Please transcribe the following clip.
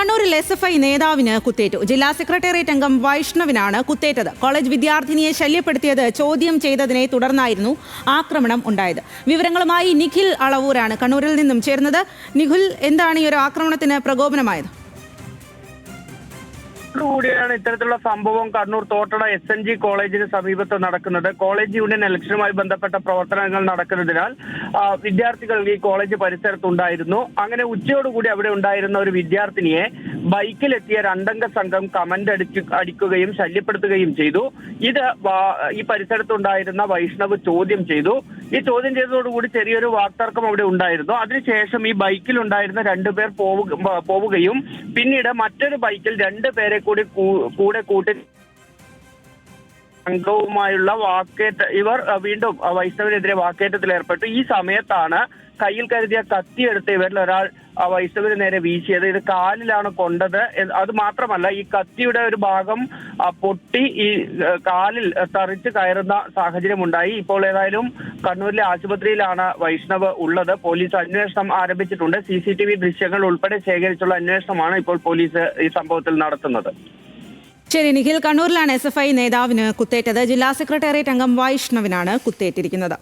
കണ്ണൂരിൽ SFI നേതാവിന് കുത്തേറ്റു. ജില്ലാ സെക്രട്ടേറിയറ്റ് അംഗം വൈഷ്ണവിനാണ് കുത്തേറ്റത്. കോളേജ് വിദ്യാർത്ഥിനിയെ ശല്യപ്പെടുത്തിയത് ചോദ്യം ചെയ്തതിനെ തുടർന്നായിരുന്നു ആക്രമണം ഉണ്ടായത്. വിവരങ്ങളുമായി നിഖിൽ അളവൂരാണ് കണ്ണൂരിൽ നിന്നും ചേർന്നത്. നിഖിൽ, എന്താണ് ഈ ഒരു ആക്രമണത്തിന് പ്രകോപനമായത്? കൂടിയാണ് ഇത്തരത്തിലുള്ള സംഭവം കണ്ണൂർ തോട്ടട SNG കോളേജിന് സമീപത്ത് നടക്കുന്നത്. കോളേജ് യൂണിയൻ ഇലക്ഷനുമായി ബന്ധപ്പെട്ട പ്രവർത്തനങ്ങൾ നടക്കുന്നതിനാൽ വിദ്യാർത്ഥികൾ ഈ കോളേജ് പരിസരത്തുണ്ടായിരുന്നു. അങ്ങനെ ഉച്ചയോടുകൂടി അവിടെ ഉണ്ടായിരുന്ന ഒരു വിദ്യാർത്ഥിനിയെ ബൈക്കിലെത്തിയ രണ്ടംഗ സംഘം കമന്റ് അടിക്കുകയും ശല്യപ്പെടുത്തുകയും ചെയ്തു. ഇത് ഈ പരിസരത്തുണ്ടായിരുന്ന വൈഷ്ണവ് ചോദ്യം ചെയ്തു. ഈ ചോദ്യം ചെയ്തതോടുകൂടി ചെറിയൊരു വാക്തർക്കം അവിടെ ഉണ്ടായിരുന്നു. അതിനുശേഷം ഈ ബൈക്കിൽ ഉണ്ടായിരുന്ന രണ്ടുപേർ പോവുകയും പിന്നീട് മറ്റൊരു ബൈക്കിൽ രണ്ടുപേരെ കൂടെ കൂട്ടി സംഘവുമായുള്ള വാക്കേറ്റ ഇവർ വീണ്ടും വൈഷ്ണവിനെതിരെ വാക്കേറ്റത്തിൽ ഏർപ്പെട്ടു. ഈ സമയത്താണ് കയ്യിൽ കരുതിയ കത്തിയെടുത്ത് ഇവരിൽ ഒരാൾ വൈഷ്ണവിന് നേരെ വീശിയത്. ഇത് കാലിലാണ് കൊണ്ടത്. അത് മാത്രമല്ല, ഈ കത്തിയുടെ ഒരു ഭാഗം പൊട്ടി ഈ കാലിൽ തറിച്ച് കയറുന്ന സാഹചര്യം ഉണ്ടായി. ഇപ്പോൾ ഏതായാലും കണ്ണൂരിലെ ആശുപത്രിയിലാണ് വൈഷ്ണവ് ഉള്ളത്. പോലീസ് അന്വേഷണം ആരംഭിച്ചിട്ടുണ്ട്. CCTV ദൃശ്യങ്ങൾ ഉൾപ്പെടെ ശേഖരിച്ചുള്ള അന്വേഷണമാണ് ഇപ്പോൾ പോലീസ് ഈ സംഭവത്തിൽ നടത്തുന്നത്. ശരി നിഖിൽ, കണ്ണൂരിലാണ് SFI നേതാവിന് കുത്തേറ്റത്. ജില്ലാ സെക്രട്ടേറിയറ്റ് അംഗം വൈഷ്ണവിനാണ് കുത്തേറ്റിരിക്കുന്നത്.